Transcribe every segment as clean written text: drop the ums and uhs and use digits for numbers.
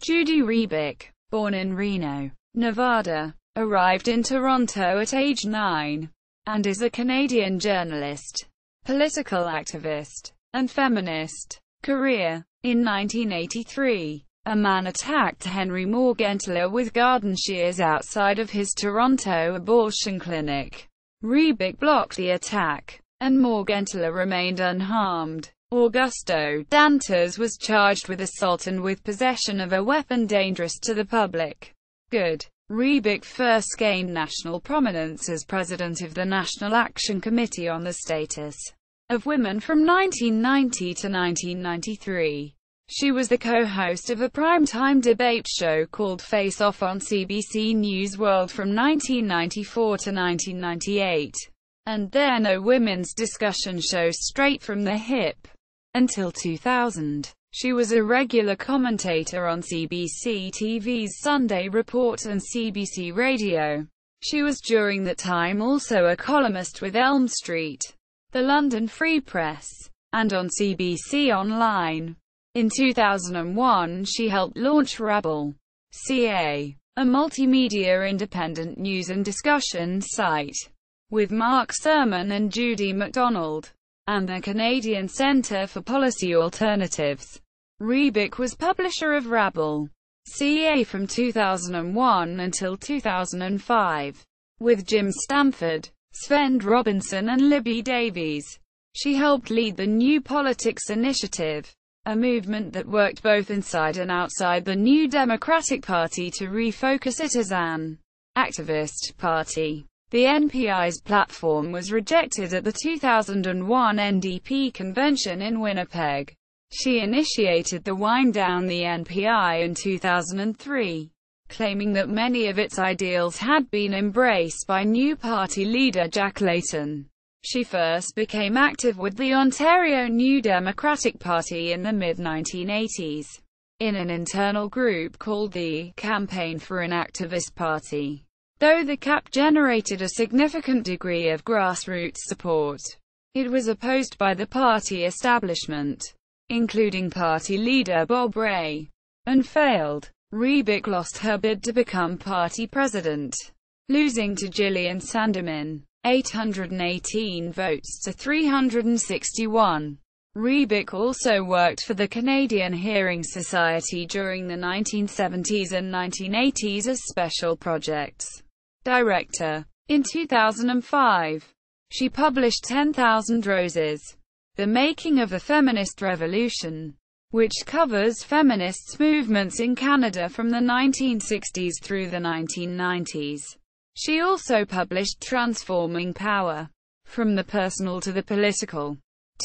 Judy Rebick, born in Reno, Nevada, arrived in Toronto at age 9, and is a Canadian journalist, political activist, and feminist. Career. In 1983, a man attacked Henry Morgenthaler with garden shears outside of his Toronto abortion clinic. Rebick blocked the attack, and Morgenthaler remained unharmed. Augusto Dantas was charged with assault and with possession of a weapon dangerous to the public good. Rebick first gained national prominence as president of the National Action Committee on the Status of Women from 1990 to 1993. She was the co-host of a primetime debate show called Face Off on CBC News World from 1994 to 1998, and then a women's discussion show Straight from the Hip. Until 2000, she was a regular commentator on CBC TV's Sunday Report and CBC Radio. She was during that time also a columnist with Elm Street, the London Free Press, and on CBC Online. In 2001 she helped launch Rebel.ca, a multimedia independent news and discussion site, with Mark Sermon and Judy MacDonald, and the Canadian Centre for Policy Alternatives. Rebick was publisher of Rebel.ca from 2001 until 2005, with Jim Stamford, Sven Robinson and Libby Davies. She helped lead the New Politics Initiative, a movement that worked both inside and outside the New Democratic Party to refocus it as an activist party. The NPI's platform was rejected at the 2001 NDP convention in Winnipeg. She initiated the wind down the NPI in 2003, claiming that many of its ideals had been embraced by new party leader Jack Layton. She first became active with the Ontario New Democratic Party in the mid-1980s, in an internal group called the Campaign for an Activist Party. Though the CAP generated a significant degree of grassroots support, it was opposed by the party establishment, including party leader Bob Rae, and failed. Rebick lost her bid to become party president, losing to Gillian Sandeman, 818 votes to 361. Rebick also worked for the Canadian Hearing Society during the 1970s and 1980s as special projects director. In 2005, she published 10,000 Roses, The Making of a Feminist Revolution, which covers feminist movements in Canada from the 1960s through the 1990s. She also published Transforming Power, From the Personal to the Political,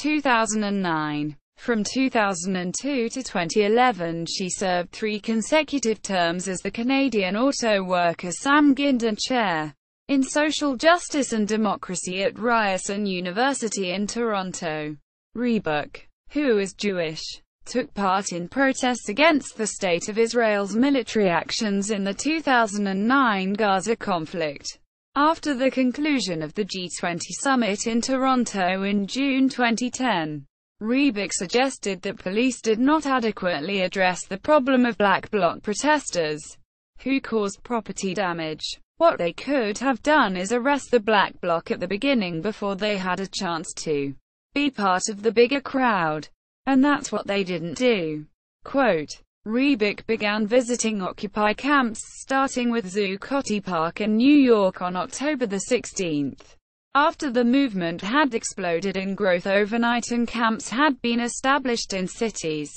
2009. From 2002 to 2011 she served 3 consecutive terms as the Canadian Auto Workers Sam Gindin Chair in Social Justice and Democracy at Ryerson University in Toronto. Rebick, who is Jewish, took part in protests against the state of Israel's military actions in the 2009 Gaza conflict. After the conclusion of the G20 summit in Toronto in June 2010, Rebick suggested that police did not adequately address the problem of Black Bloc protesters who caused property damage. What they could have done is arrest the Black Bloc at the beginning before they had a chance to be part of the bigger crowd. And that's what they didn't do. Quote, Rebick began visiting Occupy camps starting with Zuccotti Park in New York on October 16. After the movement had exploded in growth overnight and camps had been established in cities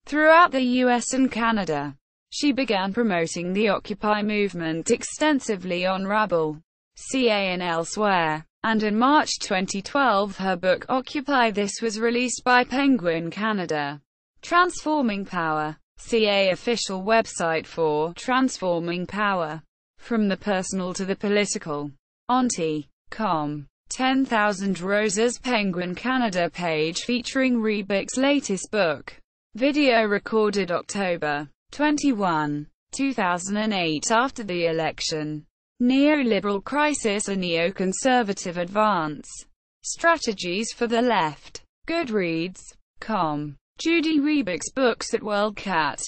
throughout the US and Canada, she began promoting the Occupy movement extensively on Rebel.ca and elsewhere. And in March 2012 her book Occupy This was released by Penguin Canada. Transforming Power. CA official website for Transforming Power. From the Personal to the Political. Auntie.com. 10,000 Roses Penguin Canada page featuring Rebick's latest book. Video recorded October 21, 2008 after the election. Neoliberal crisis, a neoconservative advance. Strategies for the left. Goodreads.com. Judy Rebick's books at WorldCat.